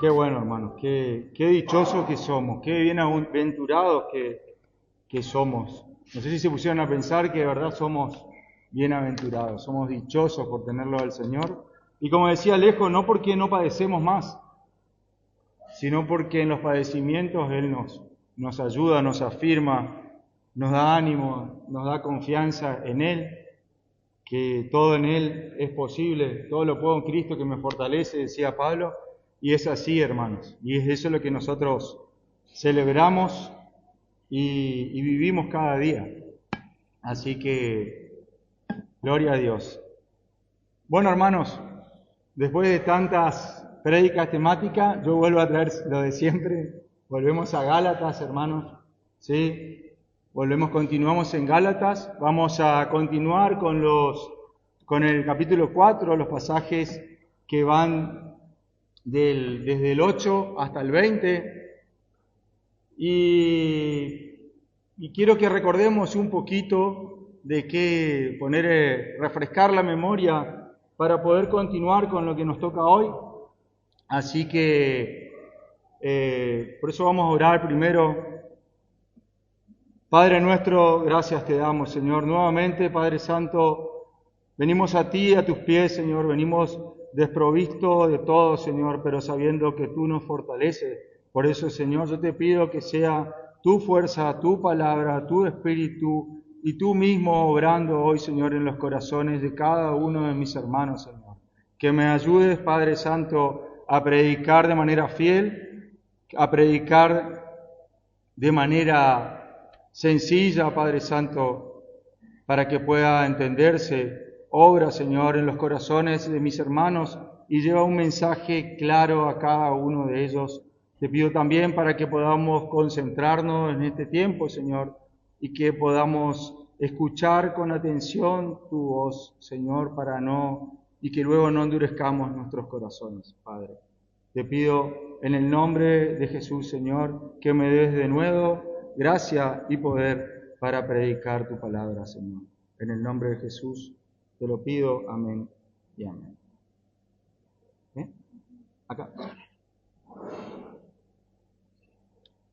Qué bueno, hermanos, qué dichosos que somos, qué bienaventurados que somos. No sé si se pusieron a pensar que de verdad somos bienaventurados, somos dichosos por tenerlo al Señor. Y como decía Alejo, no porque no padecemos más, sino porque en los padecimientos Él nos ayuda, nos afirma, nos da ánimo, nos da confianza en Él, que todo en Él es posible, todo lo puedo en Cristo que me fortalece, decía Pablo, y es así, hermanos, y es eso lo que nosotros celebramos y vivimos cada día. Así que, gloria a Dios. Bueno, hermanos, después de tantas prédicas temáticas, yo vuelvo a traer lo de siempre, volvemos a Gálatas, hermanos, ¿sí? Continuamos en Gálatas, vamos a continuar con el capítulo 4, los pasajes que van desde el 8 hasta el 20, y quiero que recordemos un poquito de qué refrescar la memoria para poder continuar con lo que nos toca hoy. Así que, por eso vamos a orar primero. Padre nuestro, gracias te damos, Señor. Nuevamente, Padre Santo, venimos a ti, a tus pies, Señor. Venimos desprovistos de todo, Señor, pero sabiendo que tú nos fortaleces. Por eso, Señor, yo te pido que sea tu fuerza, tu palabra, tu espíritu y tú mismo obrando hoy, Señor, en los corazones de cada uno de mis hermanos, Señor. Que me ayudes, Padre Santo, a predicar de manera fiel, a predicar de manera sencilla, Padre Santo, para que pueda entenderse. Obra, Señor, en los corazones de mis hermanos y lleva un mensaje claro a cada uno de ellos. Te pido también para que podamos concentrarnos en este tiempo, Señor, y que podamos escuchar con atención tu voz, Señor, y que luego no endurezcamos nuestros corazones, Padre. Te pido en el nombre de Jesús, Señor, que me des de nuevo gracia y poder para predicar tu palabra, Señor. En el nombre de Jesús te lo pido, amén y amén. Acá.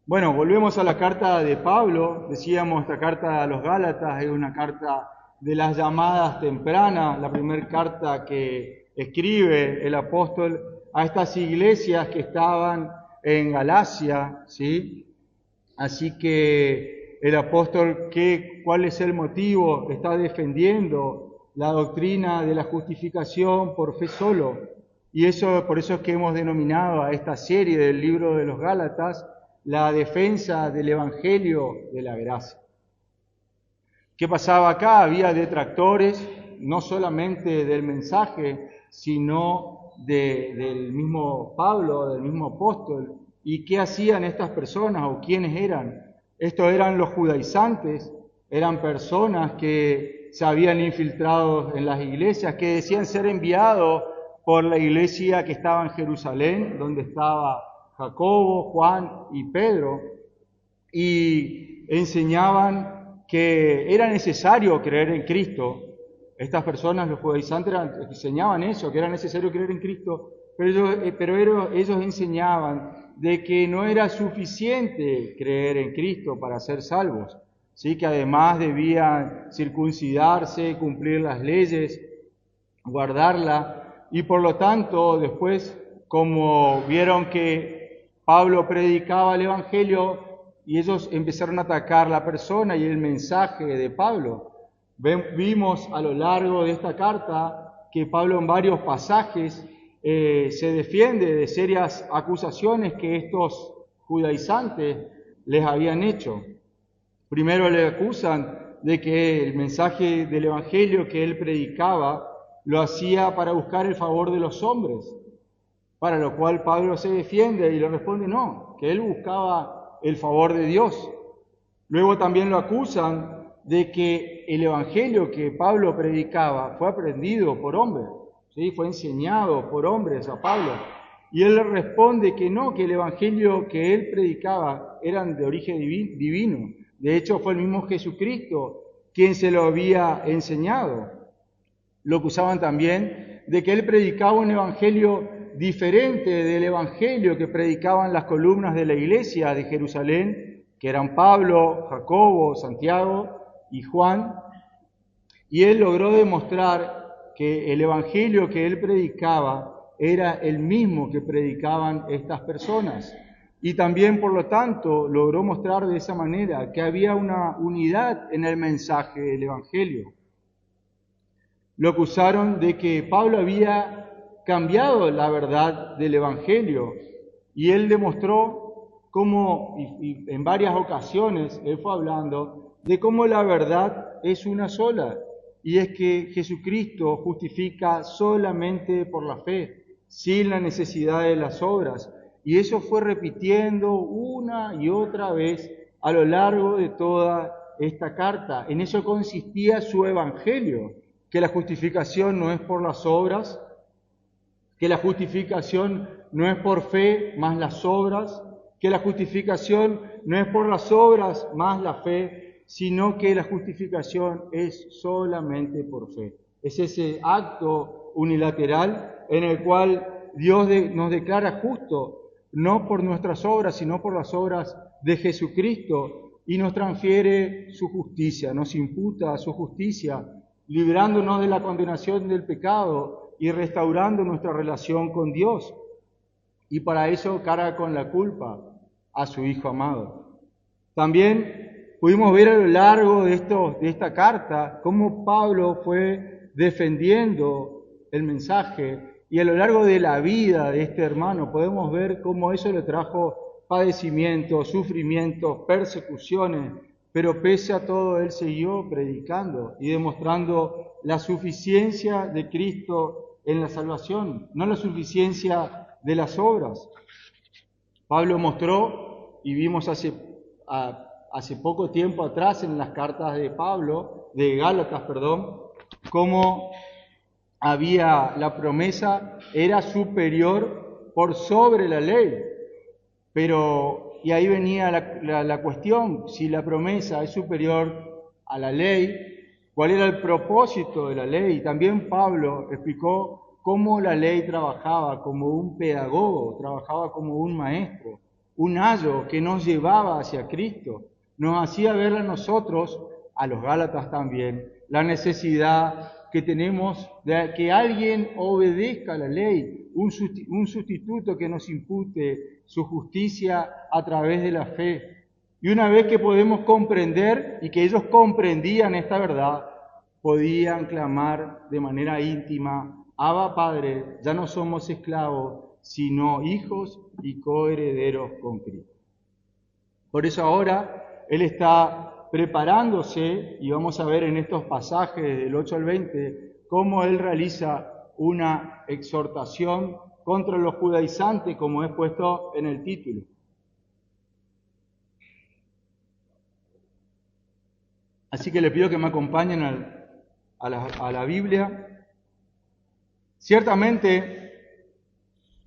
Bueno, volvemos a la carta de Pablo. Decíamos, esta carta a los Gálatas es una carta de las llamadas tempranas, la primera carta que escribe el apóstol a estas iglesias que estaban en Galacia, ¿sí? Así que el apóstol, ¿cuál es el motivo? Está defendiendo la doctrina de la justificación por fe solo. Y por eso es que hemos denominado a esta serie del libro de los Gálatas la defensa del Evangelio de la gracia. ¿Qué pasaba acá? Había detractores, no solamente del mensaje, sino del mismo Pablo, del mismo apóstol. ¿Y qué hacían estas personas o quiénes eran? Estos eran los judaizantes, eran personas que se habían infiltrado en las iglesias, que decían ser enviados por la iglesia que estaba en Jerusalén, donde estaba Jacobo, Juan y Pedro, y enseñaban que era necesario creer en Cristo. Estas personas, los judaizantes, enseñaban eso, que era necesario creer en Cristo, pero ellos enseñaban de que no era suficiente creer en Cristo para ser salvos, ¿sí? Que además debían circuncidarse, cumplir las leyes, guardarla, y por lo tanto después, como vieron que Pablo predicaba el Evangelio y ellos empezaron a atacar la persona y el mensaje de Pablo. Vimos a lo largo de esta carta que Pablo en varios pasajes se defiende de serias acusaciones que estos judaizantes les habían hecho. Primero le acusan de que el mensaje del Evangelio que él predicaba lo hacía para buscar el favor de los hombres, para lo cual Pablo se defiende y le responde no, que él buscaba el favor de Dios. Luego también lo acusan de que el Evangelio que Pablo predicaba fue aprendido por hombres, ¿sí? Fue enseñado por hombres a Pablo. Y él le responde que no, que el Evangelio que él predicaba eran de origen divino. De hecho, fue el mismo Jesucristo quien se lo había enseñado. Lo acusaban también de que él predicaba un Evangelio diferente del evangelio que predicaban las columnas de la iglesia de Jerusalén, que eran Pablo, Jacobo, Santiago y Juan, y él logró demostrar que el evangelio que él predicaba era el mismo que predicaban estas personas. Y también, por lo tanto, logró mostrar de esa manera que había una unidad en el mensaje del evangelio. Lo acusaron de que Pablo había cambiado la verdad del evangelio, y él demostró cómo, y en varias ocasiones él fue hablando de cómo la verdad es una sola, y es que Jesucristo justifica solamente por la fe, sin la necesidad de las obras. Y eso fue repitiendo una y otra vez a lo largo de toda esta carta. En eso consistía su evangelio, que la justificación no es por las obras, que la justificación no es por fe más las obras, que la justificación no es por las obras más la fe, sino que la justificación es solamente por fe. Es ese acto unilateral en el cual Dios nos declara justo, no por nuestras obras, sino por las obras de Jesucristo, y nos transfiere su justicia, nos imputa su justicia, librándonos de la condenación del pecado y restaurando nuestra relación con Dios. Y para eso carga con la culpa a su Hijo amado. También pudimos ver a lo largo de esta carta cómo Pablo fue defendiendo el mensaje, y a lo largo de la vida de este hermano podemos ver cómo eso le trajo padecimientos, sufrimientos, persecuciones, pero pese a todo él siguió predicando y demostrando la suficiencia de Cristo en la salvación, no la suficiencia de las obras. Pablo mostró, y vimos hace poco tiempo atrás en las cartas de Gálatas, cómo había la promesa, era superior por sobre la ley. Y ahí venía la cuestión, si la promesa es superior a la ley, ¿cuál era el propósito de la ley? También Pablo explicó cómo la ley trabajaba como un pedagogo, trabajaba como un maestro, un ayo que nos llevaba hacia Cristo, nos hacía ver a nosotros, a los Gálatas también, la necesidad que tenemos de que alguien obedezca a la ley, un sustituto que nos impute su justicia a través de la fe. Y una vez que podemos comprender y que ellos comprendían esta verdad, podían clamar de manera íntima: Abba Padre, ya no somos esclavos, sino hijos y coherederos con Cristo. Por eso ahora Él está preparándose, y vamos a ver en estos pasajes del 8 al 20, cómo Él realiza una exhortación contra los judaizantes, como es puesto en el título. Así que le pido que me acompañen a la Biblia. Ciertamente,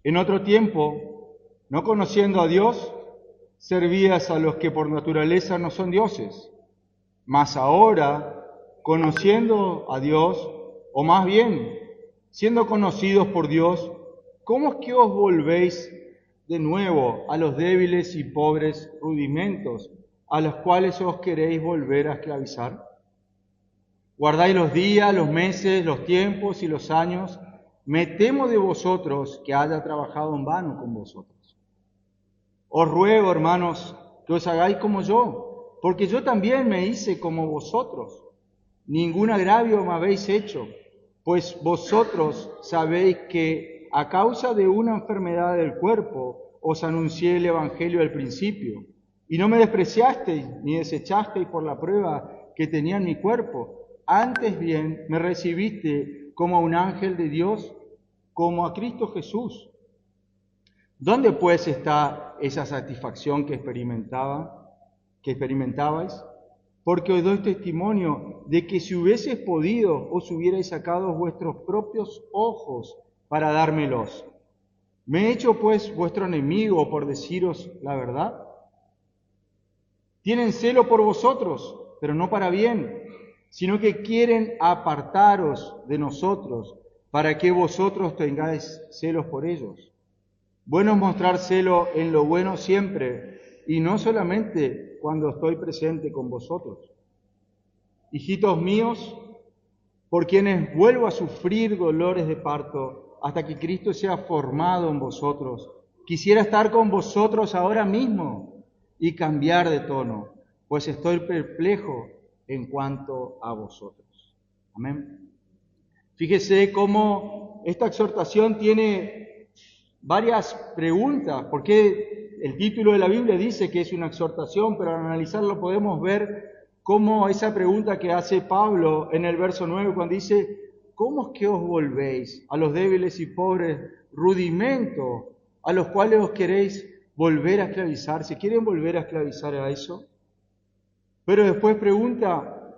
en otro tiempo, no conociendo a Dios, servías a los que por naturaleza no son dioses. Mas ahora, conociendo a Dios, o más bien, siendo conocidos por Dios, ¿cómo es que os volvéis de nuevo a los débiles y pobres rudimentos a los cuales os queréis volver a esclavizar? Guardáis los días, los meses, los tiempos y los años. Me temo de vosotros que haya trabajado en vano con vosotros. Os ruego, hermanos, que os hagáis como yo, porque yo también me hice como vosotros. Ningún agravio me habéis hecho, pues vosotros sabéis que a causa de una enfermedad del cuerpo os anuncié el Evangelio al principio, y no me despreciasteis ni desechasteis por la prueba que tenía en mi cuerpo. Antes bien me recibiste como a un ángel de Dios, como a Cristo Jesús. ¿Dónde pues está esa satisfacción que experimentabais? Porque os doy testimonio de que si hubieseis podido, os hubierais sacado vuestros propios ojos para dármelos. ¿Me he hecho pues vuestro enemigo por deciros la verdad? Tienen celo por vosotros, pero no para bien, sino que quieren apartaros de nosotros, para que vosotros tengáis celos por ellos. Bueno es mostrar celo en lo bueno siempre, y no solamente cuando estoy presente con vosotros. Hijitos míos, por quienes vuelvo a sufrir dolores de parto, hasta que Cristo sea formado en vosotros, quisiera estar con vosotros ahora mismo y cambiar de tono, pues estoy perplejo en cuanto a vosotros. Amén. Fíjese cómo esta exhortación tiene varias preguntas, porque el título de la Biblia dice que es una exhortación, pero al analizarlo podemos ver cómo esa pregunta que hace Pablo en el verso 9, cuando dice, ¿cómo es que os volvéis a los débiles y pobres rudimentos a los cuales os queréis volver a esclavizar? ¿Se quieren volver a esclavizar a eso? Pero después pregunta,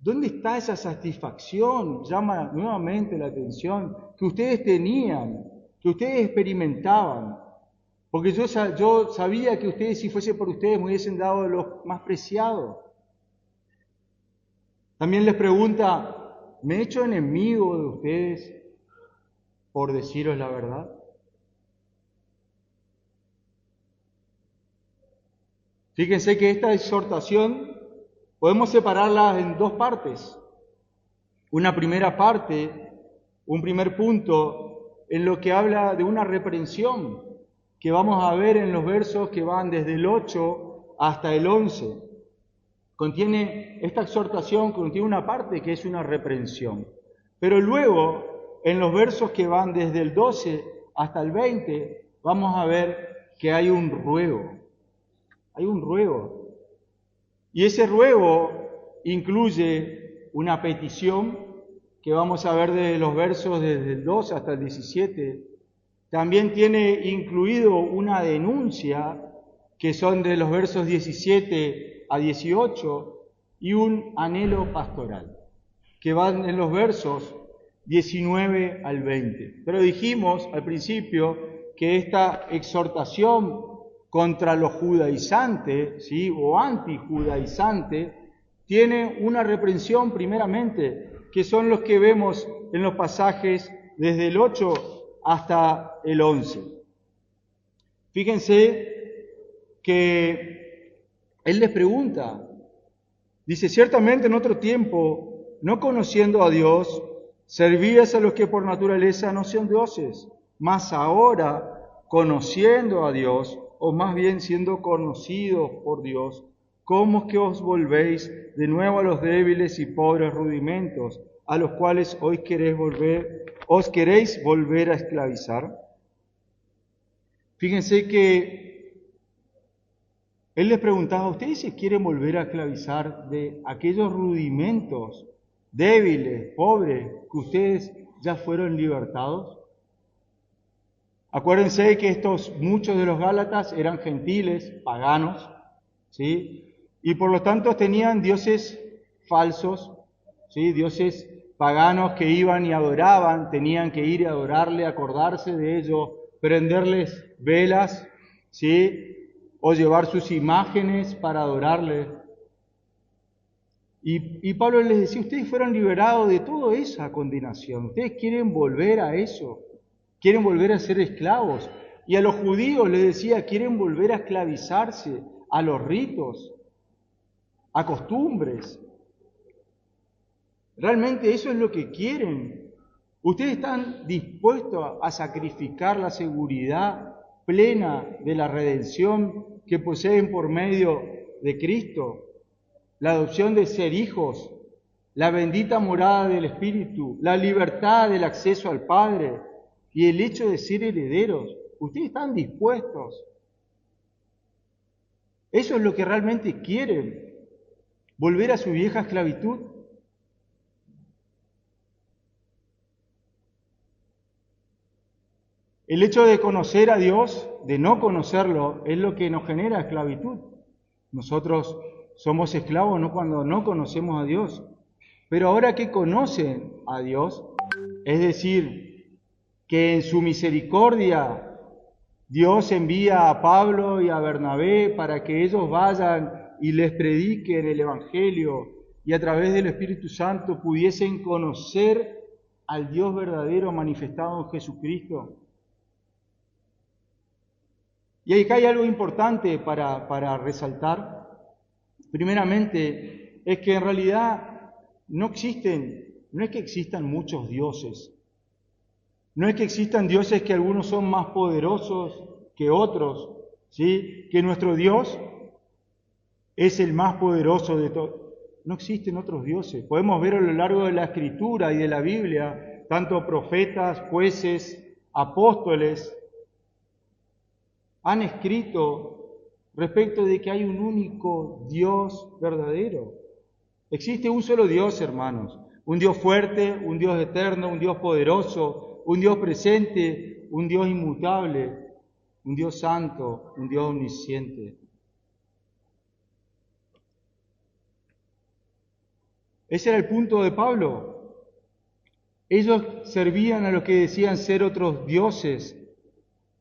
¿dónde está esa satisfacción? Llama nuevamente la atención que ustedes tenían, que ustedes experimentaban. Porque yo sabía que ustedes, si fuese por ustedes, me hubiesen dado lo más preciado. También les pregunta, ¿me he hecho enemigo de ustedes por deciros la verdad? Fíjense que esta exhortación podemos separarla en dos partes. Una primera parte, un primer punto, en lo que habla de una reprensión, que vamos a ver en los versos que van desde el 8 hasta el 11. Esta exhortación contiene una parte que es una reprensión. Pero luego, en los versos que van desde el 12 hasta el 20, vamos a ver que hay un ruego. Hay un ruego. Y ese ruego incluye una petición, que vamos a ver desde los versos desde el 12 hasta el 17. También tiene incluido una denuncia, que son de los versos 17 a 18, y un anhelo pastoral, que van en los versos 19 al 20. Pero dijimos al principio que esta exhortación contra los judaizantes, ¿sí?, o antijudaizantes, tiene una reprensión primeramente, que son los que vemos en los pasajes desde el 8 hasta el 11. Fíjense que él les pregunta, dice, ciertamente en otro tiempo, no conociendo a Dios, servías a los que por naturaleza no son dioses, mas ahora, conociendo a Dios, o más bien siendo conocidos por Dios, ¿cómo es que os volvéis de nuevo a los débiles y pobres rudimentos, a los cuales os queréis volver a esclavizar? Fíjense que él les preguntaba, ¿ustedes se quieren volver a esclavizar de aquellos rudimentos débiles, pobres, que ustedes ya fueron libertados? Acuérdense que muchos de los gálatas eran gentiles, paganos, ¿sí? Y por lo tanto tenían dioses falsos, ¿sí? Dioses paganos que iban y adoraban, tenían que ir y adorarle, acordarse de ello, prenderles velas, ¿sí?, o llevar sus imágenes para adorarle. Y Pablo les decía, ustedes fueron liberados de toda esa condenación, ustedes quieren volver a eso, quieren volver a ser esclavos. Y a los judíos les decía, quieren volver a esclavizarse a los ritos, a costumbres. Realmente eso es lo que quieren. Ustedes están dispuestos a sacrificar la seguridad plena de la redención que poseen por medio de Cristo, la adopción de ser hijos, la bendita morada del Espíritu, la libertad del acceso al Padre y el hecho de ser herederos. Ustedes están dispuestos. Eso es lo que realmente quieren, volver a su vieja esclavitud. El hecho de conocer a Dios, de no conocerlo, es lo que nos genera esclavitud. Nosotros somos esclavos no cuando no conocemos a Dios, pero ahora que conocen a Dios, es decir, que en su misericordia Dios envía a Pablo y a Bernabé para que ellos vayan y les prediquen el Evangelio y a través del Espíritu Santo pudiesen conocer al Dios verdadero manifestado en Jesucristo. Y acá hay algo importante para resaltar. Primeramente, es que en realidad no es que existan muchos dioses. No es que existan dioses que algunos son más poderosos que otros, ¿sí? Que nuestro Dios es el más poderoso de todos. No existen otros dioses. Podemos ver a lo largo de la Escritura y de la Biblia, tanto profetas, jueces, apóstoles, han escrito respecto de que hay un único Dios verdadero. Existe un solo Dios, hermanos. Un Dios fuerte, un Dios eterno, un Dios poderoso, un Dios presente, un Dios inmutable, un Dios santo, un Dios omnisciente. Ese era el punto de Pablo. Ellos servían a los que decían ser otros dioses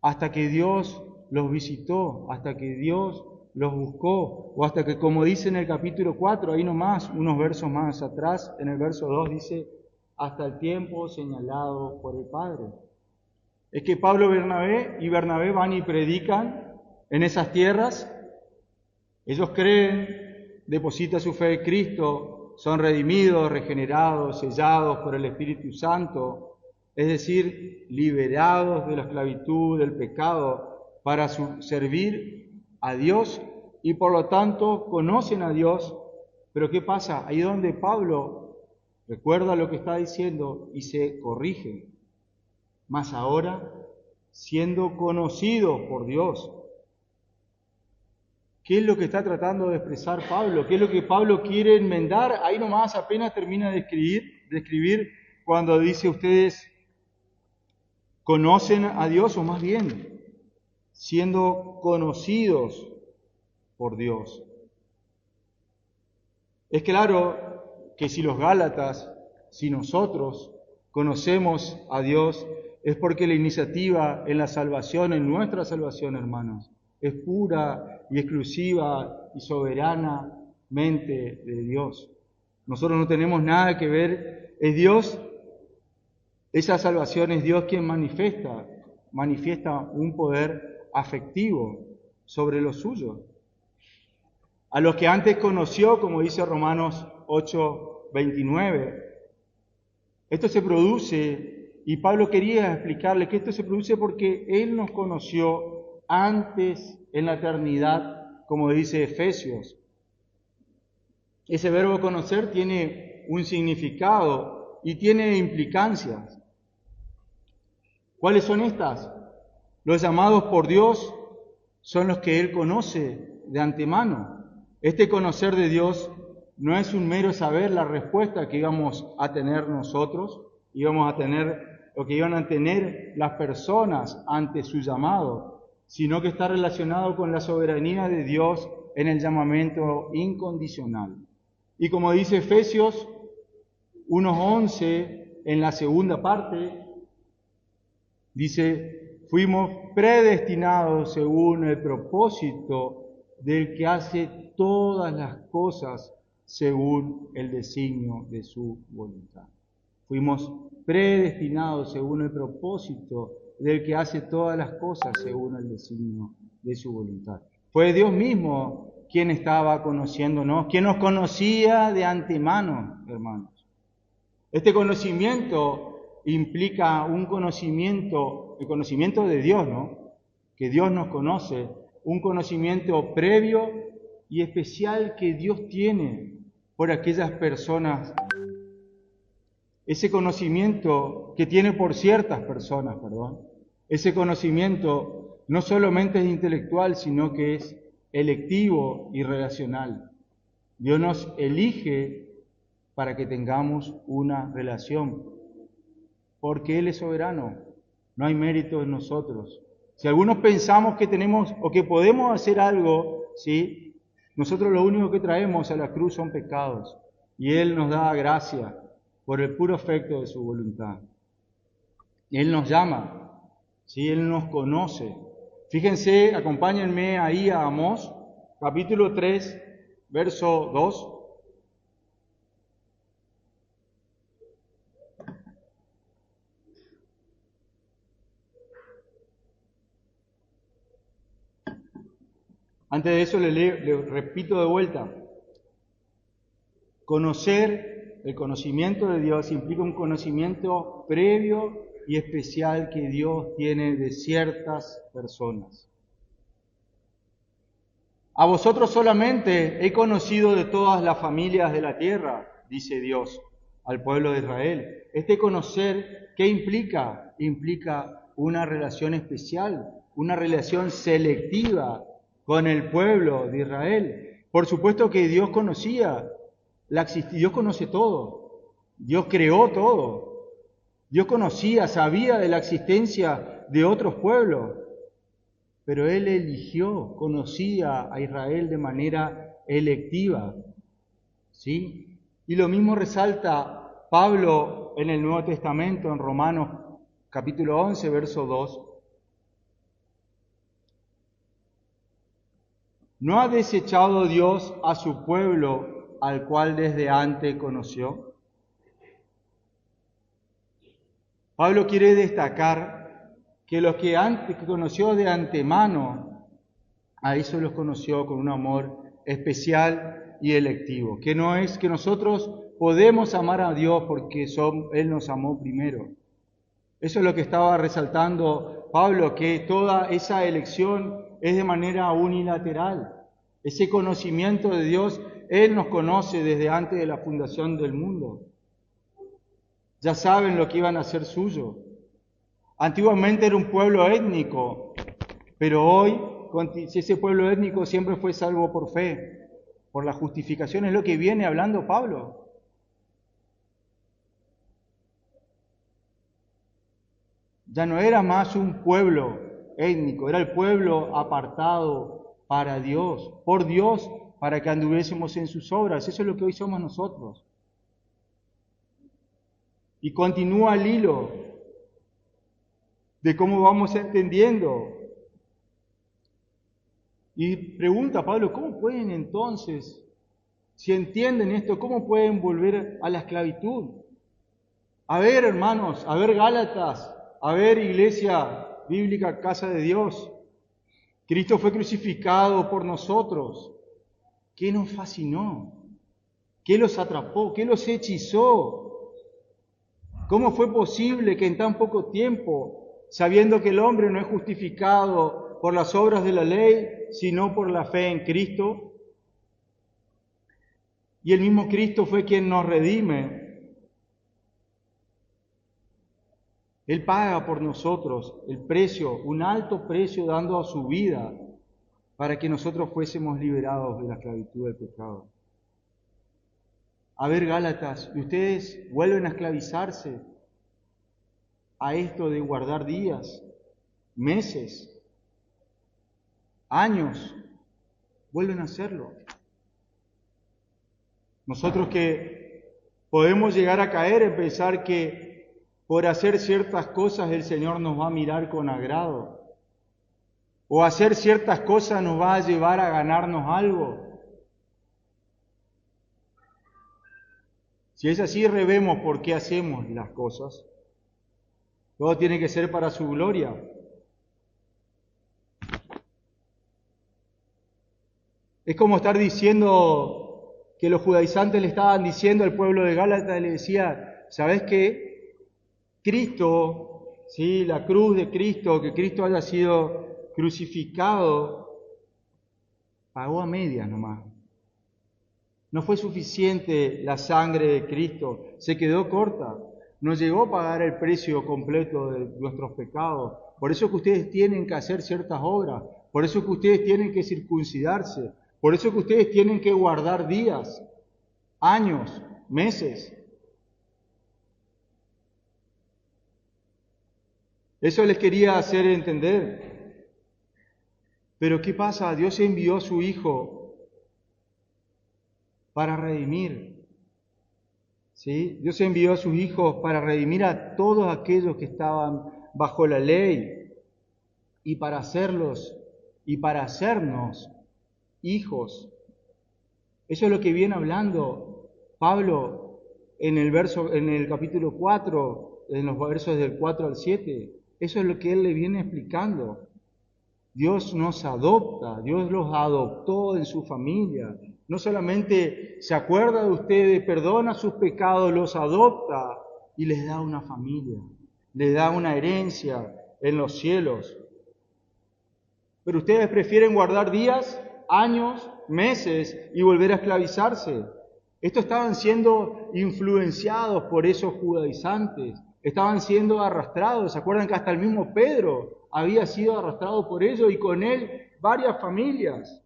hasta que Dios los visitó, hasta que Dios los buscó, o hasta que, como dice en el capítulo 4, ahí nomás, unos versos más atrás, en el verso 2 dice, hasta el tiempo señalado por el Padre. Es que Pablo y Bernabé van y predican en esas tierras, ellos creen, depositan su fe en Cristo, son redimidos, regenerados, sellados por el Espíritu Santo, es decir, liberados de la esclavitud, del pecado, para servir a Dios y por lo tanto conocen a Dios. Pero ¿qué pasa? Ahí donde Pablo recuerda lo que está diciendo y se corrige. Mas ahora, siendo conocidos por Dios, ¿qué es lo que está tratando de expresar Pablo? ¿Qué es lo que Pablo quiere enmendar? Ahí nomás apenas termina de escribir cuando dice ustedes conocen a Dios, o más bien, siendo conocidos por Dios. Es claro que si los Gálatas, si nosotros conocemos a Dios, es porque la iniciativa en la salvación, en nuestra salvación, hermanos, es pura y exclusiva y soberanamente de Dios. Nosotros no tenemos nada que ver, es Dios, esa salvación es Dios quien manifiesta un poder afectivo sobre los suyos. A los que antes conoció, como dice Romanos 8:29, esto se produce, y Pablo quería explicarle que esto se produce porque Él nos conoció antes en la eternidad, como dice Efesios. Ese verbo conocer tiene un significado y tiene implicancias. ¿Cuáles son estas? Los llamados por Dios son los que Él conoce de antemano. Este conocer de Dios no es un mero saber la respuesta que íbamos a tener nosotros, íbamos a tener lo que iban a tener las personas ante su llamado, sino que está relacionado con la soberanía de Dios en el llamamiento incondicional. Y como dice Efesios 1:11, en la segunda parte, dice, fuimos predestinados según el propósito del que hace todas las cosas según el designio de su voluntad. Fuimos predestinados según el propósito del que hace todas las cosas según el designio de su voluntad. Fue Dios mismo quien estaba conociéndonos, quien nos conocía de antemano, hermanos. Este conocimiento implica el conocimiento de Dios, ¿no? Que Dios nos conoce, un conocimiento previo y especial que Dios tiene por aquellas personas. Ese conocimiento que tiene por ciertas personas, ese conocimiento no solamente es intelectual, sino que es electivo y relacional. Dios nos elige para que tengamos una relación, porque Él es soberano, no hay mérito en nosotros. Si algunos pensamos que tenemos o que podemos hacer algo, ¿sí? Nosotros lo único que traemos a la cruz son pecados, y Él nos da gracia por el puro efecto de su voluntad. Él nos llama, ¿sí? Él nos conoce. Fíjense, acompáñenme ahí a Amós, capítulo 3, verso 2. Antes de eso le repito de vuelta. Conocer, el conocimiento de Dios implica un conocimiento previo y especial que Dios tiene de ciertas personas. A vosotros solamente he conocido de todas las familias de la tierra, dice Dios al pueblo de Israel. Este conocer, ¿qué implica? Implica una relación especial, una relación selectiva con el pueblo de Israel. Por supuesto que Dios conocía, Dios conoce todo, Dios creó todo, Dios conocía, sabía de la existencia de otros pueblos, pero Él eligió, conocía a Israel de manera electiva, ¿sí? Y lo mismo resalta Pablo en el Nuevo Testamento, en Romanos capítulo 11, verso 2. ¿No ha desechado Dios a su pueblo al cual desde antes conoció? Pablo quiere destacar que los que antes conoció de antemano, a eso los conoció con un amor especial y electivo, que no es que nosotros podemos amar a Dios porque Él nos amó primero. Eso es lo que estaba resaltando Pablo, que toda esa elección es de manera unilateral. Ese conocimiento de Dios, Él nos conoce desde antes de la fundación del mundo. Ya saben lo que iban a hacer suyo. Antiguamente era un pueblo étnico, pero hoy ese pueblo étnico siempre fue salvo por fe, por la justificación, es lo que viene hablando Pablo. Ya no era más un pueblo étnico, era el pueblo apartado para Dios, por Dios, para que anduviésemos en sus obras. Eso es lo que hoy somos nosotros. Y continúa el hilo de cómo vamos entendiendo. Y pregunta Pablo, ¿cómo pueden entonces, si entienden esto, cómo pueden volver a la esclavitud? A ver, hermanos, a ver, Gálatas, a ver, iglesia bíblica, casa de Dios. Cristo fue crucificado por nosotros. ¿Qué nos fascinó? ¿Qué los atrapó? ¿Qué los hechizó? ¿Cómo fue posible que en tan poco tiempo, sabiendo que el hombre no es justificado por las obras de la ley, sino por la fe en Cristo, y el mismo Cristo fue quien nos redime? Él paga por nosotros el precio, un alto precio, dando a su vida para que nosotros fuésemos liberados de la esclavitud del pecado. A ver, Gálatas, ¿y ustedes vuelven a esclavizarse a esto de guardar días, meses, años? Vuelven a hacerlo. Nosotros que podemos llegar a caer en pensar que por hacer ciertas cosas el Señor nos va a mirar con agrado, o hacer ciertas cosas nos va a llevar a ganarnos algo. Si es así, revemos por qué hacemos las cosas. Todo tiene que ser para su gloria. Es como estar diciendo que los judaizantes le estaban diciendo al pueblo de Gálatas, le decía, ¿sabes qué? Cristo, ¿sí? La cruz de Cristo, que Cristo haya sido crucificado, pagó a medias nomás. No fue suficiente la sangre de Cristo, se quedó corta. No llegó a pagar el precio completo de nuestros pecados. Por eso que ustedes tienen que hacer ciertas obras, por eso que ustedes tienen que circuncidarse, por eso que ustedes tienen que guardar días, años, meses. Eso les quería hacer entender. Pero ¿qué pasa? Dios envió a su Hijo para redimir. ¿Sí? Dios envió a sus hijos para redimir a todos aquellos que estaban bajo la ley y para hacerlos y para hacernos hijos. Eso es lo que viene hablando Pablo en el capítulo 4, en los versos del 4 al 7. Eso es lo que él le viene explicando. Dios nos adopta, Dios los adoptó en su familia. No solamente se acuerda de ustedes, perdona sus pecados, los adopta y les da una familia, les da una herencia en los cielos. Pero ustedes prefieren guardar días, años, meses y volver a esclavizarse. Estos estaban siendo influenciados por esos judaizantes, estaban siendo arrastrados. ¿Se acuerdan que hasta el mismo Pedro había sido arrastrado por ellos y con él varias familias?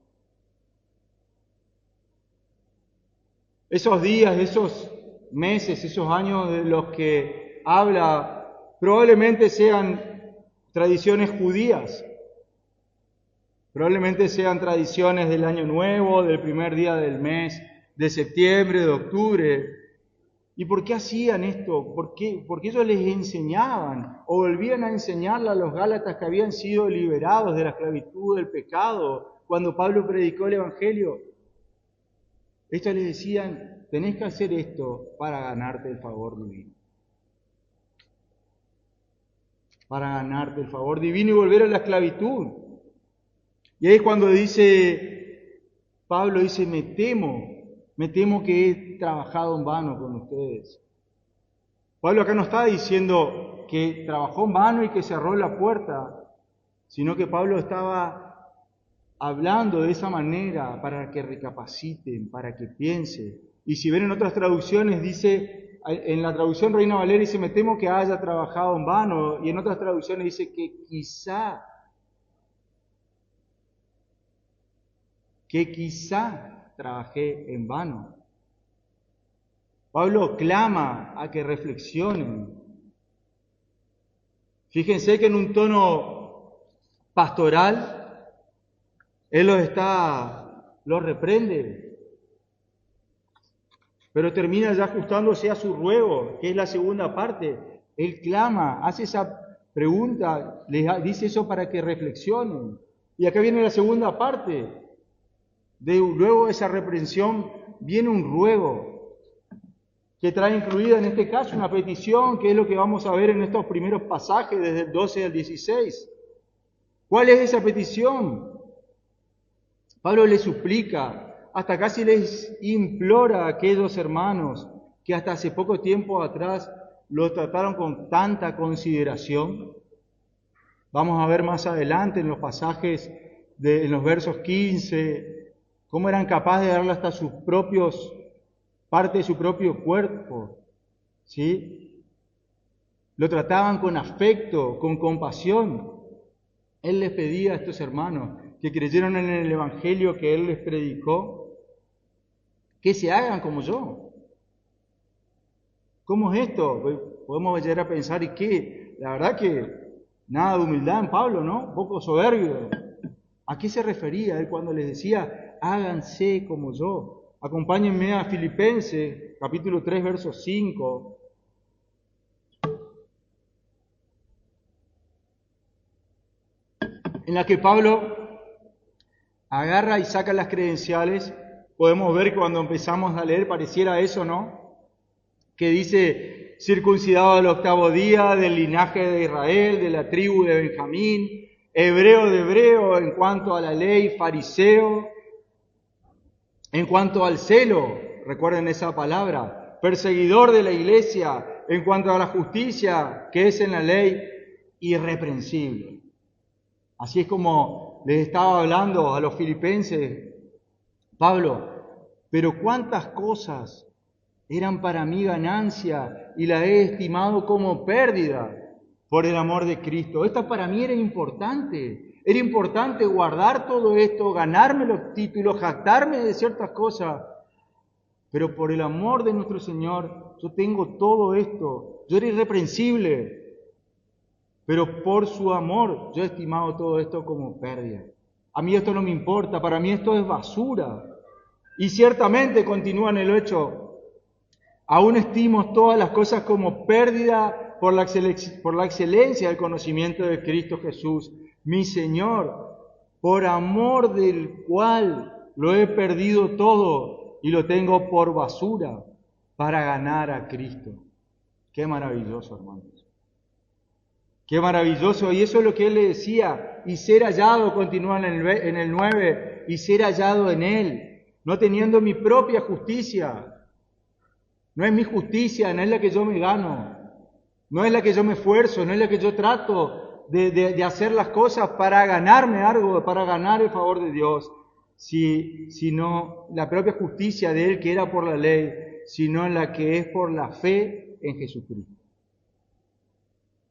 Esos días, esos meses, esos años de los que habla, probablemente sean tradiciones judías. Probablemente sean tradiciones del Año Nuevo, del primer día del mes, de septiembre, de octubre. ¿Y por qué hacían esto? Porque ellos les enseñaban o volvían a enseñarle a los Gálatas que habían sido liberados de la esclavitud del pecado cuando Pablo predicó el Evangelio. Ellos les decían, tenés que hacer esto para ganarte el favor divino. Para ganarte el favor divino y volver a la esclavitud. Y ahí es cuando Pablo dice, me temo que he trabajado en vano con ustedes. Pablo acá no está diciendo que trabajó en vano y que cerró la puerta, sino que Pablo estaba hablando de esa manera para que recapaciten, para que piensen. Y si ven en otras traducciones, dice, en la traducción Reina Valera dice, me temo que haya trabajado en vano, y en otras traducciones dice que quizá trabajé en vano. Pablo clama a que reflexionen. Fíjense que en un tono pastoral, él los reprende, pero termina ya ajustándose a su ruego, que es la segunda parte. Él clama, hace esa pregunta, les dice eso para que reflexionen. Y acá viene la segunda parte. Luego de esa reprensión viene un ruego que trae incluida en este caso una petición, que es lo que vamos a ver en estos primeros pasajes desde el 12 al 16. ¿Cuál es esa petición? Pablo les suplica, hasta casi les implora a aquellos hermanos que hasta hace poco tiempo atrás los trataron con tanta consideración. Vamos a ver más adelante en los pasajes, en los versos 15, cómo eran capaces de darle hasta parte de su propio cuerpo, ¿sí? Lo trataban con afecto, con compasión. Él les pedía a estos hermanos que creyeron en el Evangelio que Él les predicó, que se hagan como yo. ¿Cómo es esto? Podemos llegar a pensar, ¿y qué? La verdad que nada de humildad en Pablo, ¿no? Un poco soberbio. ¿A qué se refería él cuando les decía, háganse como yo? Acompáñenme a Filipenses, capítulo 3, verso 5. En la que Pablo agarra y saca las credenciales. Podemos ver que cuando empezamos a leer pareciera eso, ¿no? Que dice, circuncidado al 8º día, del linaje de Israel, de la tribu de Benjamín, hebreo de hebreo en cuanto a la ley, fariseo, en cuanto al celo, recuerden esa palabra, perseguidor de la iglesia, en cuanto a la justicia que es en la ley, irreprensible. Así es como les estaba hablando a los filipenses, Pablo, pero cuántas cosas eran para mí ganancia y las he estimado como pérdida por el amor de Cristo. Esto para mí era importante. Era importante guardar todo esto, ganarme los títulos, jactarme de ciertas cosas. Pero por el amor de nuestro Señor, yo tengo todo esto. Yo era irreprensible. Pero por su amor, yo he estimado todo esto como pérdida. A mí esto no me importa, para mí esto es basura. Y ciertamente continúa en el 8. Aún estimo todas las cosas como pérdida por la excelencia del conocimiento de Cristo Jesús, mi Señor, por amor del cual lo he perdido todo y lo tengo por basura para ganar a Cristo. Qué maravilloso, hermanos. Qué maravilloso. Y eso es lo que él le decía. Y ser hallado, continúa en el 9, y ser hallado en él, no teniendo mi propia justicia. No es mi justicia, no es la que yo me gano. No es la que yo me esfuerzo, no es la que yo trato de hacer las cosas para ganarme algo, para ganar el favor de Dios, sino la propia justicia de Él que era por la ley, sino la que es por la fe en Jesucristo.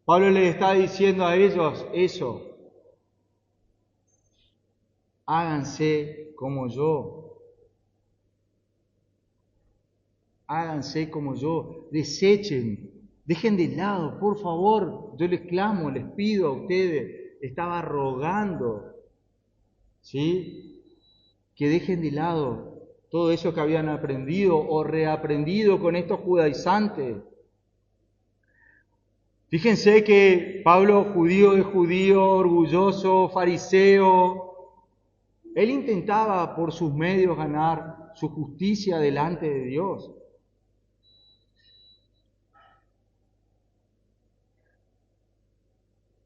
Pablo le está diciendo a ellos eso. Háganse como yo. Háganse como yo. Desechen. Dejen de lado, por favor. Yo les clamo, les pido a ustedes. Estaba rogando. ¿Sí? Que dejen de lado todo eso que habían aprendido o reaprendido con estos judaizantes. Fíjense que Pablo, judío de judío, orgulloso, fariseo, él intentaba por sus medios ganar su justicia delante de Dios.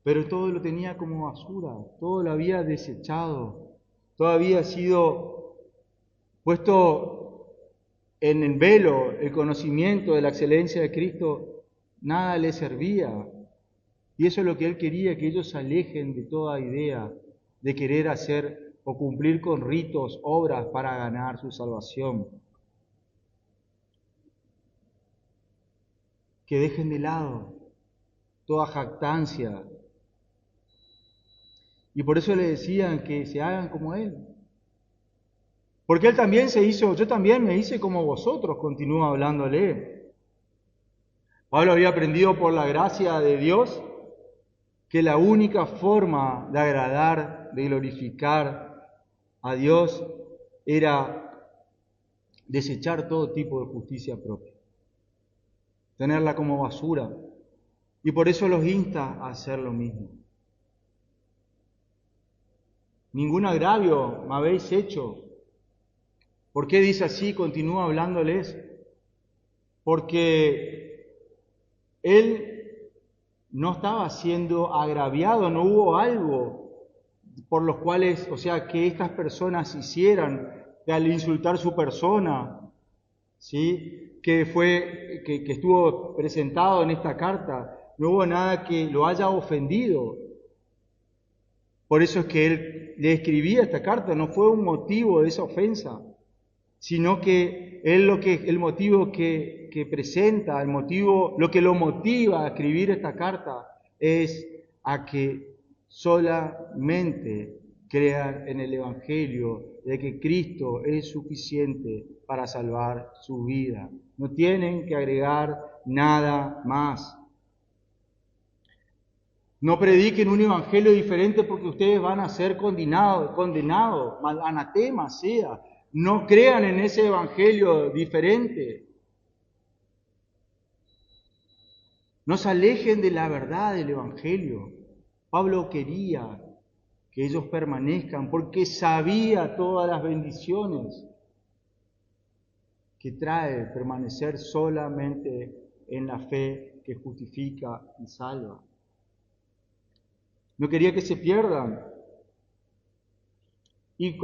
Pero todo lo tenía como basura, todo lo había desechado, todo había sido puesto en el velo el conocimiento de la excelencia de Cristo. Nada les servía. Y eso es lo que él quería, que ellos se alejen de toda idea de querer hacer o cumplir con ritos, obras para ganar su salvación. Que dejen de lado toda jactancia. Y por eso le decían que se hagan como él. Porque él también yo también me hice como vosotros, continúa hablándole. Pablo había aprendido por la gracia de Dios que la única forma de agradar, de glorificar a Dios era desechar todo tipo de justicia propia, tenerla como basura. Y por eso los insta a hacer lo mismo. Ningún agravio me habéis hecho. ¿Por qué dice así? Continúa hablándoles. Porque él no estaba siendo agraviado, no hubo algo por los cuales, o sea, que estas personas hicieran al insultar su persona, ¿sí? Que estuvo presentado en esta carta, no hubo nada que lo haya ofendido. Por eso es que él le escribía esta carta, no fue un motivo de esa ofensa, sino que el motivo que presenta, lo que lo motiva a escribir esta carta es a que solamente crean en el Evangelio de que Cristo es suficiente para salvar su vida. No tienen que agregar nada más. No prediquen un evangelio diferente porque ustedes van a ser condenados, anatema sea. No crean en ese evangelio diferente. No se alejen de la verdad del evangelio. Pablo quería que ellos permanezcan porque sabía todas las bendiciones que trae permanecer solamente en la fe que justifica y salva. No quería que se pierdan. Y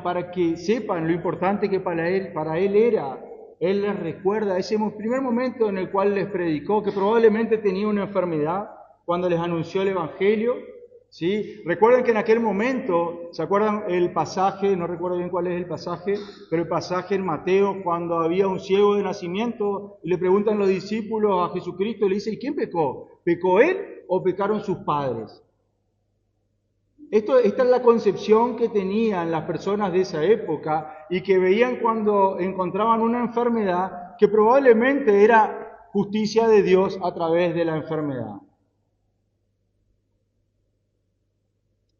para que sepan lo importante que para él era, él les recuerda ese primer momento en el cual les predicó, que probablemente tenía una enfermedad cuando les anunció el Evangelio. ¿Sí? Recuerden que en aquel momento, ¿se acuerdan el pasaje? No recuerdo bien cuál es el pasaje, pero el pasaje en Mateo, cuando había un ciego de nacimiento, y le preguntan los discípulos a Jesucristo, y le dice, ¿y quién pecó? ¿Pecó él o pecaron sus padres? Esta es la concepción que tenían las personas de esa época y que veían cuando encontraban una enfermedad que probablemente era justicia de Dios a través de la enfermedad.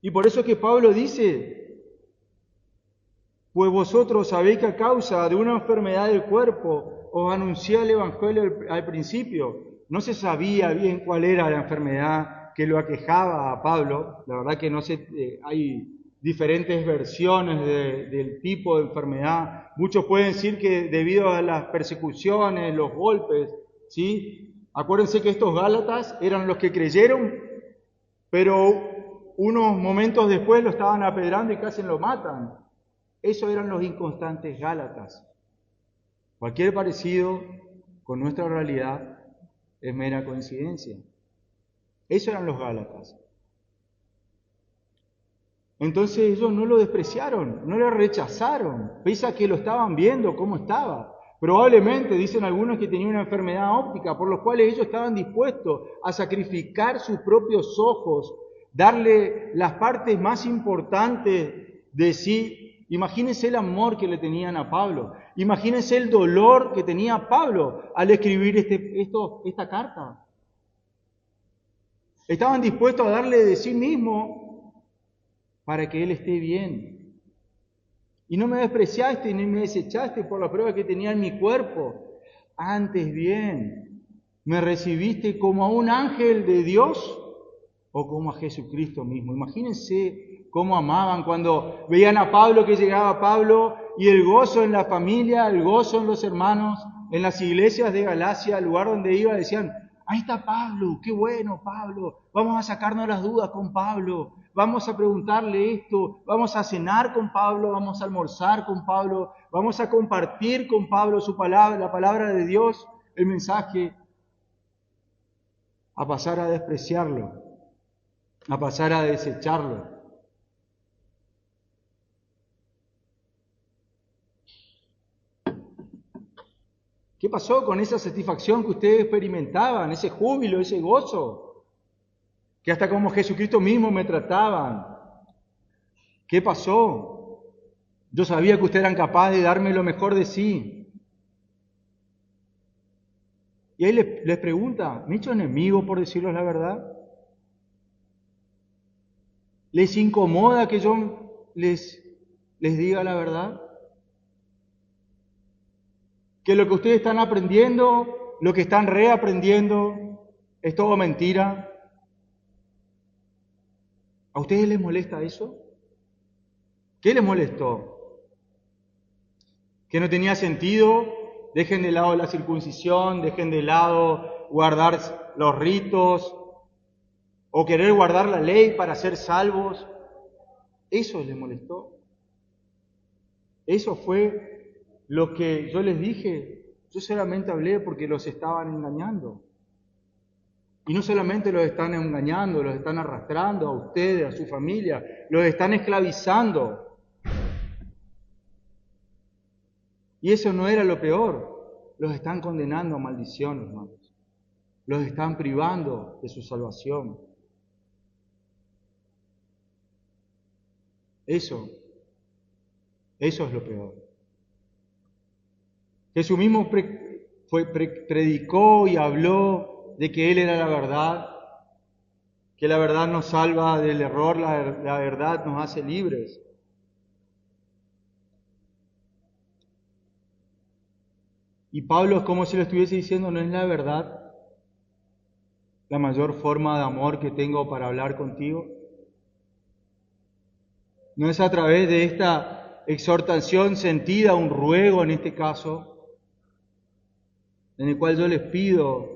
Y por eso es que Pablo dice, pues vosotros sabéis que a causa de una enfermedad del cuerpo os anuncié el Evangelio al principio. No se sabía bien cuál era la enfermedad que lo aquejaba a Pablo. La verdad que hay diferentes versiones del tipo de enfermedad. Muchos pueden decir que debido a las persecuciones, los golpes, ¿sí? Acuérdense que estos Gálatas eran los que creyeron pero unos momentos después lo estaban apedrando y casi lo matan. Esos eran los inconstantes Gálatas. Cualquier parecido con nuestra realidad es mera coincidencia. Esos eran los Gálatas. Entonces ellos no lo despreciaron, no lo rechazaron, pese a que lo estaban viendo cómo estaba. Probablemente, dicen algunos, que tenía una enfermedad óptica, por lo cual ellos estaban dispuestos a sacrificar sus propios ojos, darle las partes más importantes de sí. Imagínense el amor que le tenían a Pablo, imagínense el dolor que tenía Pablo al escribir esta carta. Estaban dispuestos a darle de sí mismo para que él esté bien. Y no me despreciaste ni me desechaste por la prueba que tenía en mi cuerpo. Antes bien, me recibiste como a un ángel de Dios o como a Jesucristo mismo. Imagínense cómo amaban cuando veían a Pablo, que llegaba Pablo, y el gozo en la familia, el gozo en los hermanos, en las iglesias de Galacia, el lugar donde iba, decían: ahí está Pablo, qué bueno Pablo, vamos a sacarnos las dudas con Pablo, vamos a preguntarle esto, vamos a cenar con Pablo, vamos a almorzar con Pablo, vamos a compartir con Pablo su palabra, la palabra de Dios, el mensaje, a pasar a despreciarlo, a pasar a desecharlo. ¿Qué pasó con esa satisfacción que ustedes experimentaban, ese júbilo, ese gozo? Que hasta como Jesucristo mismo me trataban. ¿Qué pasó? Yo sabía que ustedes eran capaces de darme lo mejor de sí. Y ahí les pregunta: ¿me he hecho enemigo por decirles la verdad? ¿Les incomoda que yo les diga la verdad? Que lo que ustedes están aprendiendo, lo que están reaprendiendo, es todo mentira. ¿A ustedes les molesta eso? ¿Qué les molestó? ¿Que no tenía sentido? Dejen de lado la circuncisión, dejen de lado guardar los ritos o querer guardar la ley para ser salvos. ¿Eso les molestó? Eso fue lo que yo les dije. Yo solamente hablé porque los estaban engañando. Y no solamente los están engañando, los están arrastrando a ustedes, a su familia, los están esclavizando. Y eso no era lo peor. Los están condenando a maldición, hermanos. Los están privando de su salvación. Eso es lo peor. Jesús mismo predicó y habló de que Él era la verdad, que la verdad nos salva del error, la verdad nos hace libres. Y Pablo es como si lo estuviese diciendo: ¿no es la verdad la mayor forma de amor que tengo para hablar contigo? ¿No es a través de esta exhortación sentida, un ruego en este caso, en el cual yo les pido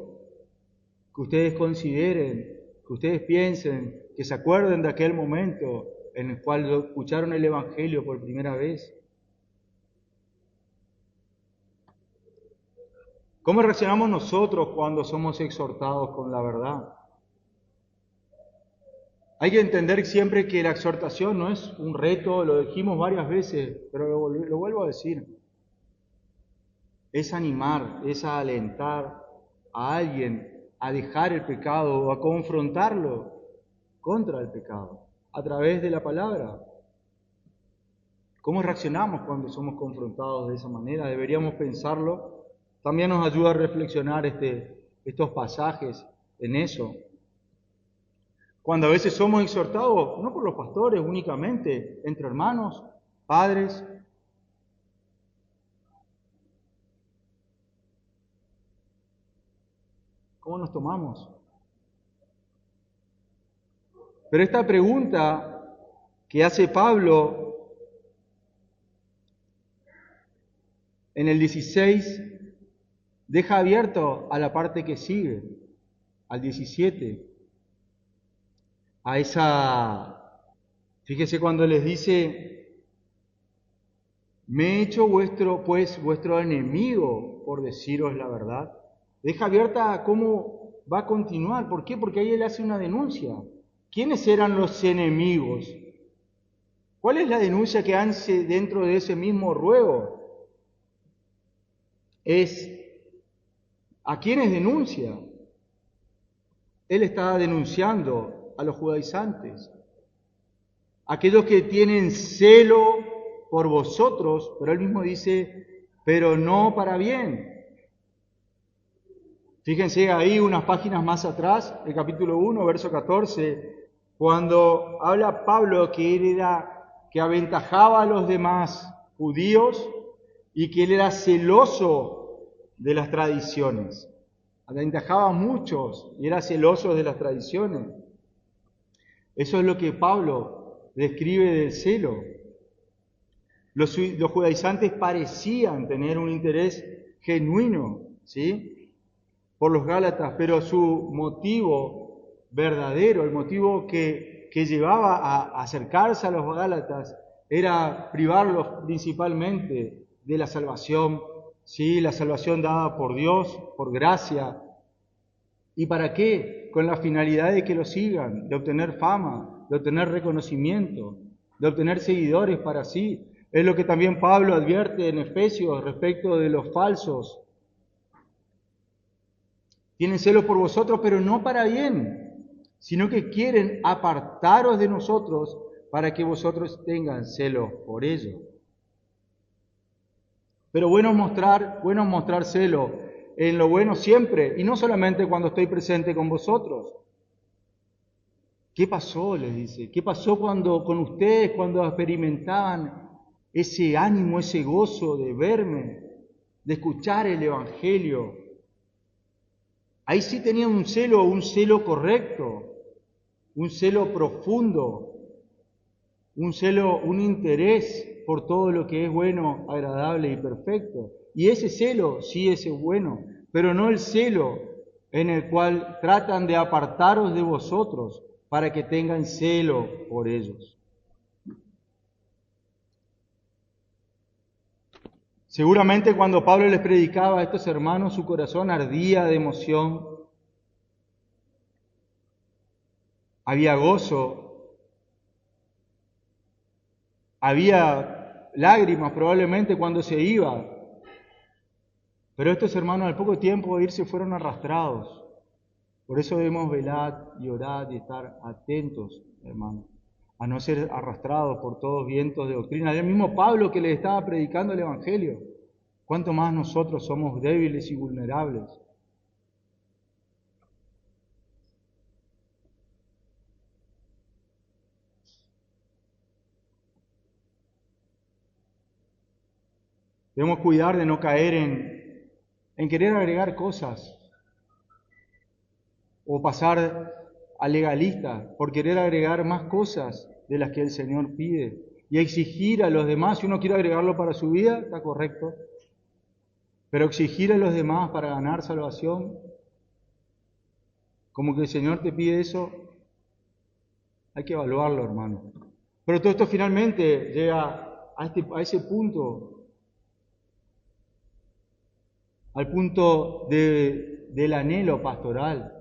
que ustedes consideren, que ustedes piensen, que se acuerden de aquel momento en el cual escucharon el Evangelio por primera vez? ¿Cómo reaccionamos nosotros cuando somos exhortados con la verdad? Hay que entender siempre que la exhortación no es un reto, lo dijimos varias veces, pero lo vuelvo a decir. Es animar, es alentar a alguien a dejar el pecado o a confrontarlo contra el pecado a través de la palabra. ¿Cómo reaccionamos cuando somos confrontados de esa manera? Deberíamos pensarlo. También nos ayuda a reflexionar estos pasajes en eso. Cuando a veces somos exhortados, no por los pastores únicamente, entre hermanos, padres. ¿Cómo nos tomamos? Pero esta pregunta que hace Pablo en el 16 deja abierto a la parte que sigue, al 17. a esa, fíjese cuando les dice, me he hecho vuestro enemigo por deciros la verdad. Deja abierta cómo va a continuar. ¿Por qué? Porque ahí él hace una denuncia. ¿Quiénes eran los enemigos? ¿Cuál es la denuncia que hace dentro de ese mismo ruego? Es ¿a quiénes denuncia? Él está denunciando a los judaizantes, aquellos que tienen celo por vosotros, pero él mismo dice, pero no para bien. Fíjense ahí unas páginas más atrás, el capítulo 1, verso 14, cuando habla Pablo que aventajaba a los demás judíos y que él era celoso de las tradiciones. Aventajaba a muchos y era celoso de las tradiciones. Eso es lo que Pablo describe del celo. Los judaizantes parecían tener un interés genuino, ¿sí?, por los Gálatas, pero su motivo verdadero, el motivo que llevaba a acercarse a los Gálatas, era privarlos principalmente de la salvación, ¿sí?, la salvación dada por Dios, por gracia. ¿Y para qué? Con la finalidad de que lo sigan, de obtener fama, de obtener reconocimiento, de obtener seguidores para sí. Es lo que también Pablo advierte en Efesios respecto de los falsos. Tienen celo por vosotros, pero no para bien, sino que quieren apartaros de nosotros para que vosotros tengan celo por ellos. Pero bueno es mostrar celo en lo bueno siempre, y no solamente cuando estoy presente con vosotros. ¿Qué pasó? Les dice. ¿Qué pasó con ustedes cuando experimentaban ese ánimo, ese gozo de verme, de escuchar el Evangelio? Ahí sí tenían un celo correcto, un celo profundo, un interés por todo lo que es bueno, agradable y perfecto. Y ese celo, sí, ese es bueno, pero no el celo en el cual tratan de apartaros de vosotros para que tengan celo por ellos. Seguramente cuando Pablo les predicaba a estos hermanos, su corazón ardía de emoción. Había gozo, había lágrimas probablemente cuando se iba, pero estos hermanos al poco tiempo de irse fueron arrastrados. Por eso debemos velar y orar y estar atentos, hermanos, a no ser arrastrados por todos vientos de doctrina. El mismo Pablo que le estaba predicando el Evangelio, cuánto más nosotros somos débiles y vulnerables. Debemos cuidar de no caer en querer agregar cosas o pasar a legalista por querer agregar más cosas de las que el Señor pide y exigir a los demás. Si uno quiere agregarlo para su vida, está correcto, pero exigir a los demás para ganar salvación, como que el Señor te pide eso, hay que evaluarlo, hermano. Pero todo esto finalmente llega a ese punto, al punto del anhelo pastoral,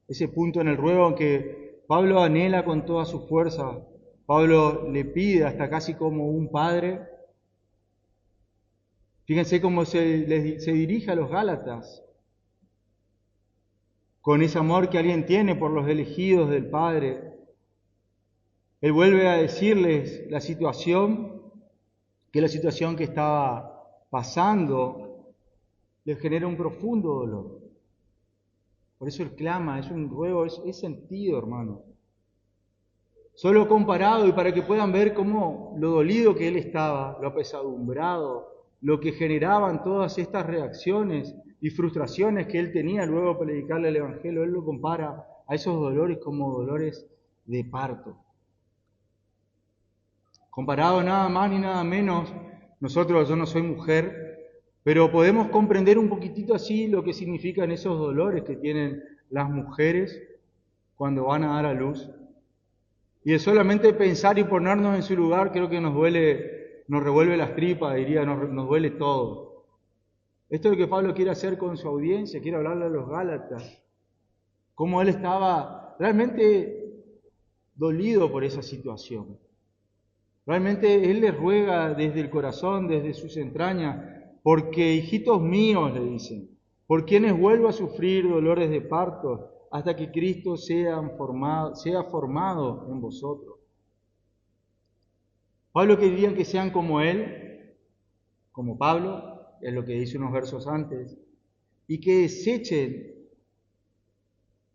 ese punto en el ruego en que Pablo anhela con toda su fuerza. Pablo le pide hasta casi como un padre. Fíjense cómo se dirige a los Gálatas, con ese amor que alguien tiene por los elegidos del Padre. Él vuelve a decirles la situación que estaba pasando les genera un profundo dolor. Por eso él clama, es un ruego, es sentido, hermano. Solo comparado y para que puedan ver cómo lo dolido que él estaba, lo apesadumbrado, lo que generaban todas estas reacciones y frustraciones que él tenía luego para predicarle el Evangelio, él lo compara a esos dolores como dolores de parto. Comparado nada más ni nada menos, yo no soy mujer, pero podemos comprender un poquitito así lo que significan esos dolores que tienen las mujeres cuando van a dar a luz. Y de solamente pensar y ponernos en su lugar, creo que nos revuelve las tripas, diría, nos duele todo. Esto es lo que Pablo quiere hacer con su audiencia, quiere hablarle a los Gálatas. Cómo él estaba realmente dolido por esa situación. Realmente él les ruega desde el corazón, desde sus entrañas, porque hijitos míos, le dicen, por quienes vuelvo a sufrir dolores de parto, hasta que Cristo sea formado en vosotros. Pablo quería que sean como él, como Pablo, es lo que dice unos versos antes, y que desechen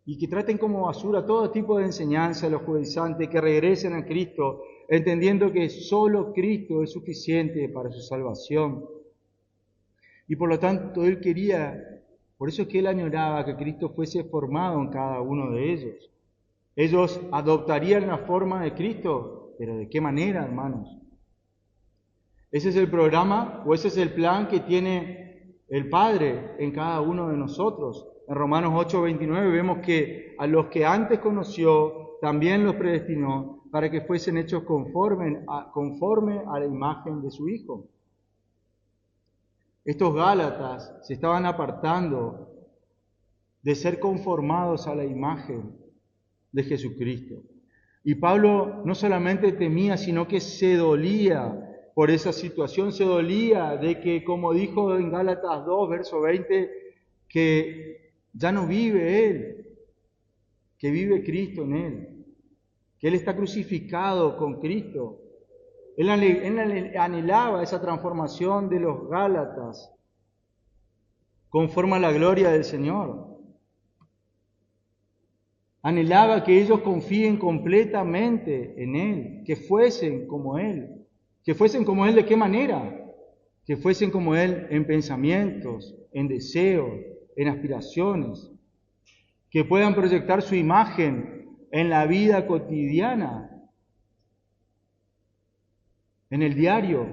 y que traten como basura todo tipo de enseñanza a los judaizantes, que regresen a Cristo, entendiendo que solo Cristo es suficiente para su salvación. Y por lo tanto él quería, por eso es que él añoraba que Cristo fuese formado en cada uno de ellos. Ellos adoptarían la forma de Cristo, pero ¿de qué manera, hermanos? Ese es el programa o ese es el plan que tiene el Padre en cada uno de nosotros. En Romanos 8:29 vemos que a los que antes conoció, también los predestinó para que fuesen hechos conforme a la imagen de su Hijo. Estos Gálatas se estaban apartando de ser conformados a la imagen de Jesucristo. Y Pablo no solamente temía, sino que se dolía por esa situación, se dolía de que, como dijo en Gálatas 2, verso 20, que ya no vive él, que vive Cristo en él, que él está crucificado con Cristo. Él anhelaba esa transformación de los Gálatas conforme a la gloria del Señor. Anhelaba que ellos confíen completamente en Él, que fuesen como Él. ¿Que fuesen como Él de qué manera? Que fuesen como Él en pensamientos, en deseos, en aspiraciones. Que puedan proyectar su imagen en la vida cotidiana, en el diario.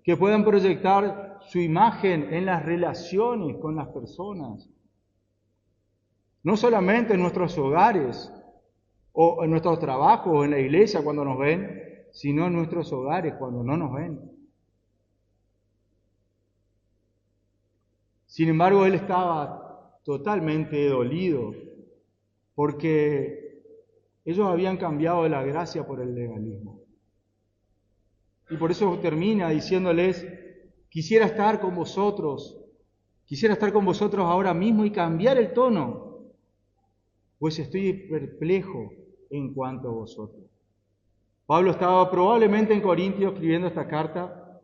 Que puedan proyectar su imagen en las relaciones con las personas. No solamente en nuestros hogares, o en nuestros trabajos, o en la iglesia cuando nos ven, sino en nuestros hogares cuando no nos ven. Sin embargo, él estaba totalmente dolido, porque ellos habían cambiado la gracia por el legalismo. Y por eso termina diciéndoles, quisiera estar con vosotros ahora mismo y cambiar el tono, pues estoy perplejo en cuanto a vosotros. Pablo estaba probablemente en Corintios escribiendo esta carta.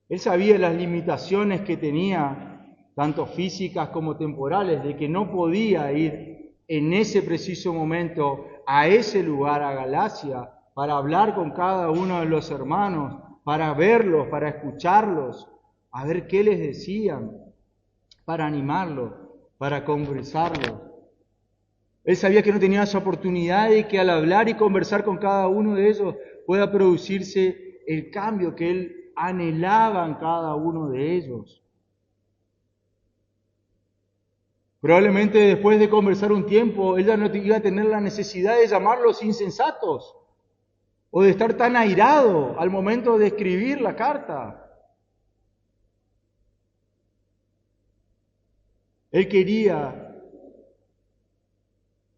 Él sabía las limitaciones que tenía, tanto físicas como temporales, de que no podía ir en ese preciso momento a ese lugar, a Galacia, para hablar con cada uno de los hermanos, para verlos, para escucharlos, a ver qué les decían, para animarlos, para conversarlos. Él sabía que no tenía esa oportunidad y que al hablar y conversar con cada uno de ellos pueda producirse el cambio que él anhelaba en cada uno de ellos. Probablemente después de conversar un tiempo, él ya no iba a tener la necesidad de llamarlos insensatos o de estar tan airado al momento de escribir la carta. Él quería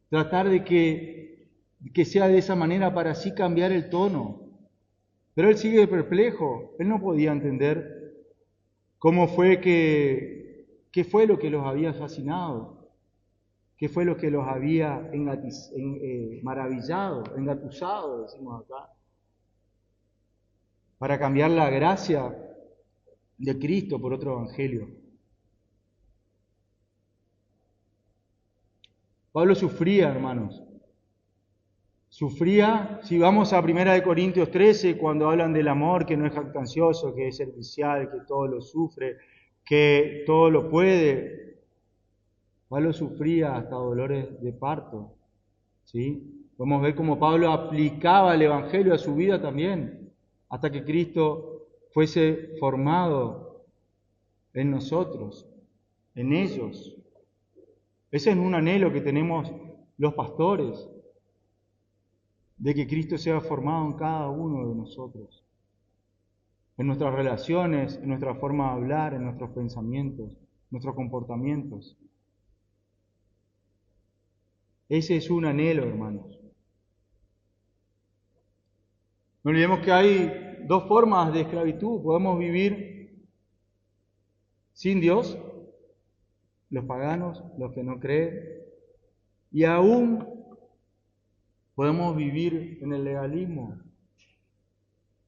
tratar de que sea de esa manera para así cambiar el tono. Pero él sigue perplejo. Él no podía entender cómo fue qué fue lo que los había fascinado, qué fue lo que los había maravillado, engatusado, decimos acá, para cambiar la gracia de Cristo por otro evangelio. Pablo sufría, hermanos. Sufría, si vamos a 1 Corintios 13, cuando hablan del amor que no es jactancioso, que es servicial, que todo lo sufre, que todo lo puede. Pablo sufría hasta dolores de parto. ¿Sí? Podemos ver cómo Pablo aplicaba el Evangelio a su vida también, hasta que Cristo fuese formado en nosotros, en ellos. Ese es un anhelo que tenemos los pastores, de que Cristo sea formado en cada uno de nosotros, en nuestras relaciones, en nuestra forma de hablar, en nuestros pensamientos, nuestros comportamientos. Ese es un anhelo, hermanos. No olvidemos que hay dos formas de esclavitud. Podemos vivir sin Dios, los paganos, los que no creen, y aún podemos vivir en el legalismo,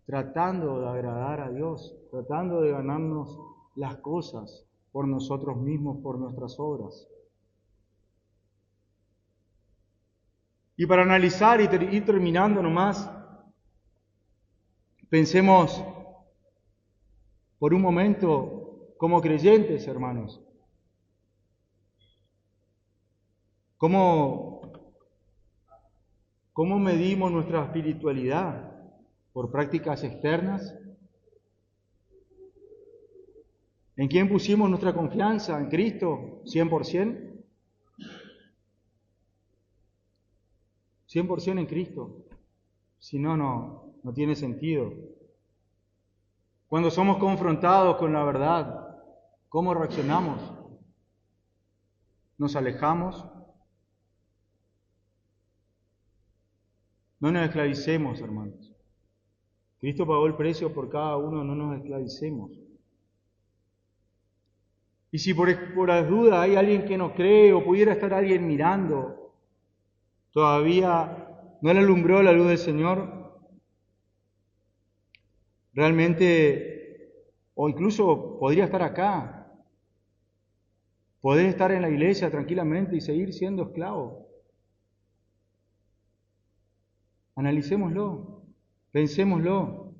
tratando de agradar a Dios, tratando de ganarnos las cosas por nosotros mismos, por nuestras obras. Y para analizar y ir terminando nomás, pensemos por un momento como creyentes, hermanos. ¿Cómo medimos nuestra espiritualidad? ¿Por prácticas externas? ¿En quién pusimos nuestra confianza? ¿En Cristo? ¿100%? 100% en Cristo. Si no, no tiene sentido. Cuando somos confrontados con la verdad, ¿cómo reaccionamos? ¿Nos alejamos? No nos esclavicemos, hermanos. Cristo pagó el precio por cada uno, no nos esclavicemos. Y si por las dudas hay alguien que no cree o pudiera estar alguien mirando, todavía no le alumbró la luz del Señor, realmente, o incluso podría estar acá, poder estar en la iglesia tranquilamente y seguir siendo esclavo. Analicémoslo, pensémoslo.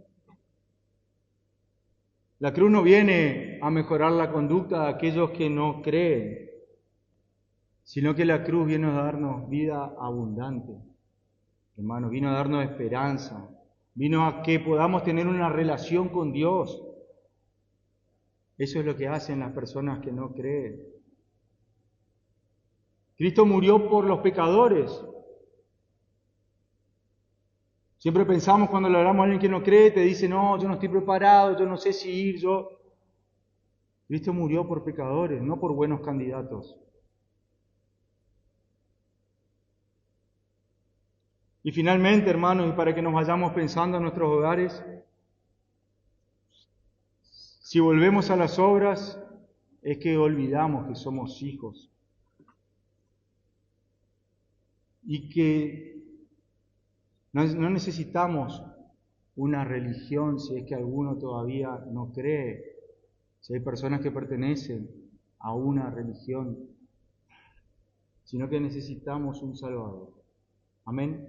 La cruz no viene a mejorar la conducta de aquellos que no creen, sino que la cruz viene a darnos vida abundante. Hermanos, vino a darnos esperanza, vino a que podamos tener una relación con Dios. Eso es lo que hacen las personas que no creen. Cristo murió por los pecadores. Siempre pensamos cuando le hablamos a alguien que no cree, te dice, no, yo no estoy preparado, yo no sé si ir, Cristo murió por pecadores, no por buenos candidatos. Y finalmente, hermanos, y para que nos vayamos pensando en nuestros hogares, si volvemos a las obras, es que olvidamos que somos hijos. Y que no necesitamos una religión si es que alguno todavía no cree, si hay personas que pertenecen a una religión, sino que necesitamos un Salvador. Amén.